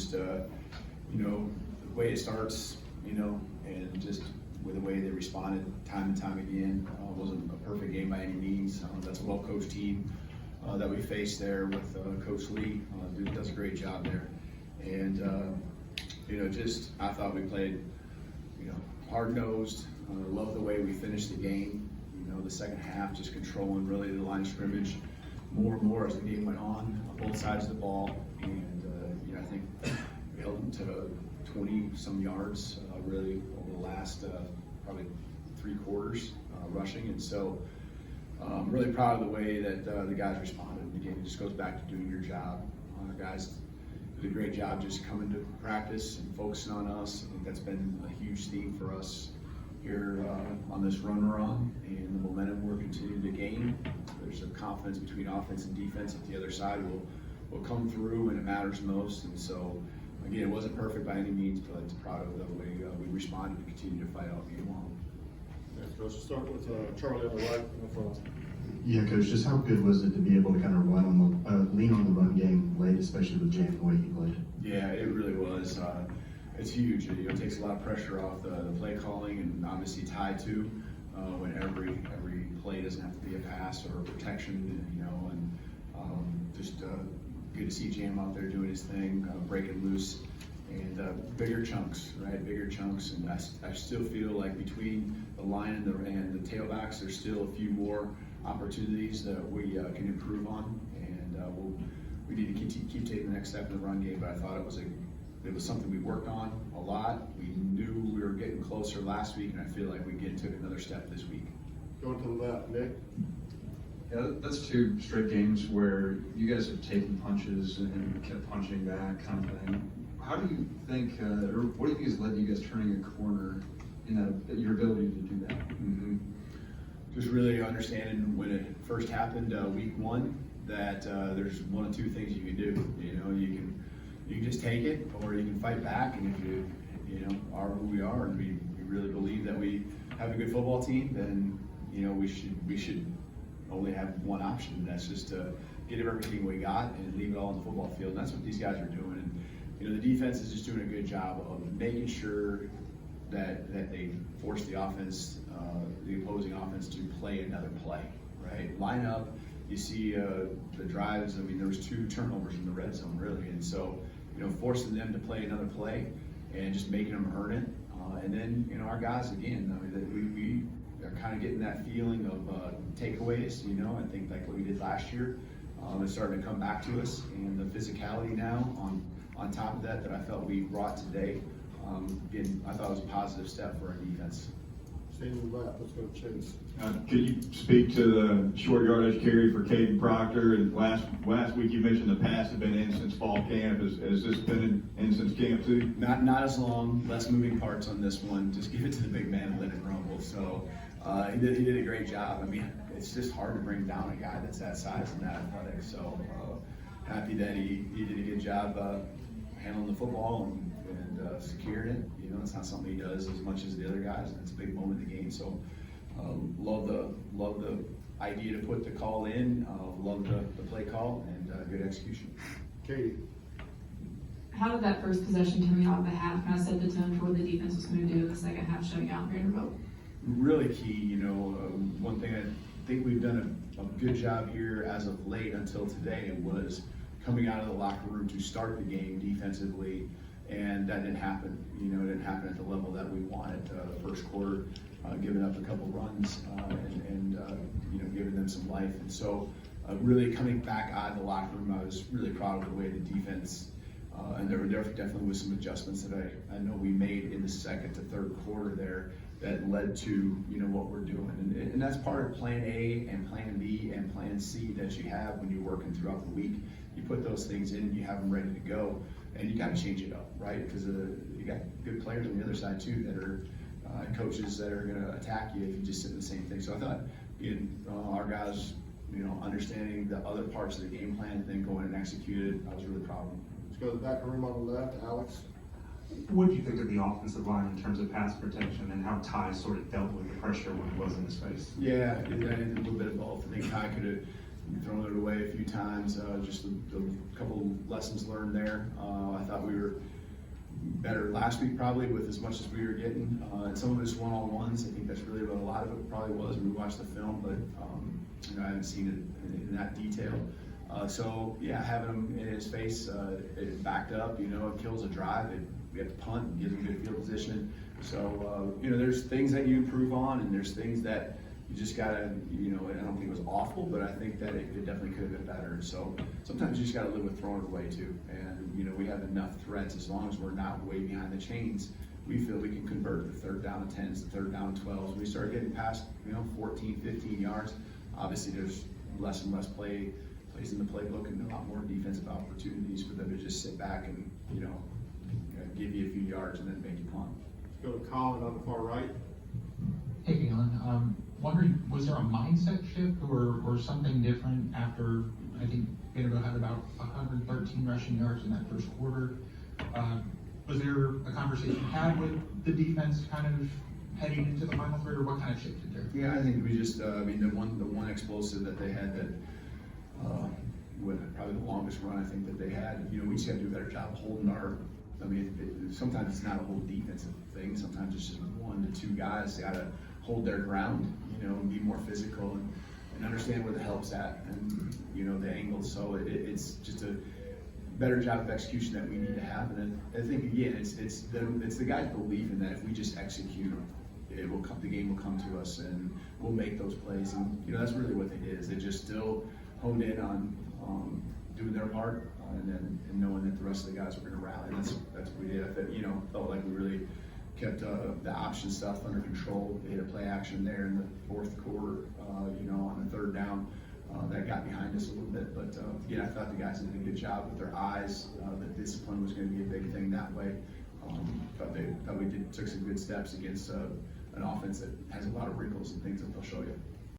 just, the way it starts, and just with the way they responded time and time again. Wasn't a perfect game by any means. That's a well-coached team that we faced there with Coach Lee. Dude does a great job there. And, I thought we played, hard-nosed. Love the way we finished the game. The second half, just controlling really the line of scrimmage more and more as the game went on both sides of the ball. And, I think we held them to 20-some yards really over the last probably 3 quarters rushing. And so I'm really proud of the way that the guys responded. And again, it just goes back to doing your job. Our guys did a great job just coming to practice and focusing on us. I think that's been a huge theme for us here on this run we're on, and the momentum we're continuing to gain. There's a confidence between offense and defense that the other side will come through when it matters most. And so, again, it wasn't perfect by any means, but I'm proud of the way we responded and continue to fight all game long. Yeah, Coach, start with Charlie on the right in the front. Yeah, Coach, just how good was it to be able to kind of lean on the run game late, especially with Jam the way he played? Yeah, it really was. It's huge. It takes a lot of pressure off the play calling, and obviously Ty too, when every play doesn't have to be a pass or a protection, and just good to see Jam out there doing his thing, breaking loose, and bigger chunks, right? Bigger chunks, and I still feel like between the line and the tailbacks, there's still a few more opportunities that we can improve on, and we need to keep taking the next step in the run game. But I thought it was something we worked on a lot. We knew we were getting closer last week, and I feel like we took another step this week. Going to the left, Nick. Yeah, that's 2 straight games where you guys have taken punches and kept punching back, kind of thing. How do you think, or what do you think has led to you guys turning a corner in your ability to do that? Mm-hmm. Just really understanding when it first happened, week 1, that there's 1 of 2 things you can do. You can just take it, or you can fight back. And if you are who we are, and we really believe that we have a good football team, then we should only have one option, and that's just to get everything we got and leave it all on the football field. And that's what these guys are doing. And the defense is just doing a good job of making sure that they force the offense, the opposing offense, to play another play. Right? Line up. You see the drives. I mean, there was 2 turnovers in the red zone, really, and so forcing them to play another play and just making them earn it. And then our guys again. I mean, we are kind of getting that feeling of takeaways. I think like what we did last year. It's starting to come back to us, and the physicality now on top of that I felt we brought today. Again, I thought it was a positive step for our defense. Staying left, let's go to Chase. Could you speak to the short yardage carry for Caden Proctor? And last week you mentioned the pass had been in since fall camp. Has this been in since camp too? Not as long. Less moving parts on this one. Just give it to the big man and let it rumble. So he did a great job. I mean, it's just hard to bring down a guy that's that size and that athletic. So happy that he did a good job handling the football and securing it. It's not something he does as much as the other guys, and it's a big moment in the game. So love the idea to put the call in. Love the play call, and good execution. Katie. How did that first possession coming out of the half kind of set the tone for what the defense was going to do in the second half, shutting out Vanderbilt? Really key. One thing I think we've done a good job here as of late until today was coming out of the locker room to start the game defensively. And that didn't happen. It didn't happen at the level that we wanted. The first quarter, giving up a couple runs and giving them some life. And so, really coming back out of the locker room, I was really proud of the way the defense. And there definitely was some adjustments that I know we made in the second to third quarter there that led to what we're doing. And that's part of Plan A and Plan B and Plan C that you have when you're working throughout the week. You put those things in, you have them ready to go. And you got to change it up, right? Because you got good players on the other side too that are coaches that are going to attack you if you just sit in the same thing. So I thought our guys, understanding the other parts of the game plan and then going and execute it, I was really proud of them. Let's go to the back room on the left, Alex. What did you think of the offensive line in terms of pass protection and how Ty sort of dealt with the pressure when it was in his face? Yeah, I did a little bit of both. I think Ty could have we've thrown it away a few times, just a couple lessons learned there. I thought we were better last week probably with as much as we were getting. And some of it's one-on-ones. I think that's really what a lot of it probably was when we watched the film, but you know, I haven't seen it in that detail. So yeah, having him in his face, it backed up, you know, it kills a drive. We have to punt and gives him good field position. So, you know, there's things that you improve on and there's things that you just gotta, you know, I don't think it was awful, but I think that it definitely could have been better. And so sometimes you just gotta live with throwing it away too. And, you know, we have enough threats as long as we're not way behind the chains. We feel we can convert the third down and 10s, the third down and 12s. When we start getting past, you know, 14, 15 yards, obviously there's less and less plays in the playbook and a lot more defensive opportunities for them to just sit back and, you know, give you a few yards and then make you punt. Let's go to Kalen on the far right. Hey, Kalen, wondering, was there a mindset shift or something different after, I think Vanderbilt had about 113 rushing yards in that first quarter? Was there a conversation had with the defense kind of heading into the final third, or what kind of shifted there? Yeah, I think we just, I mean, the one explosive that they had that, with probably the longest run I think that they had, you know, we just got to do a better job holding our, I mean, sometimes it's not a whole defensive thing. Sometimes it's just 1 to 2 guys got to hold their ground, you know, and be more physical and understand where the help's at and, you know, the angles. So it's just a better job of execution that we need to have. And then I think, again, it's the guys' belief in that if we just execute, it will come, the game will come to us and we'll make those plays. And, you know, that's really what they did, is they just still honed in on doing their part, and knowing that the rest of the guys were going to rally. That's what we did. I felt, you know, felt like we really kept the option stuff under control. They had a play action there in the fourth quarter, you know, on the third down. That got behind us a little bit, but yeah, I thought the guys did a good job with their eyes. That discipline was going to be a big thing that way. Thought we took some good steps against an offense that has a lot of wrinkles and things that they'll show you.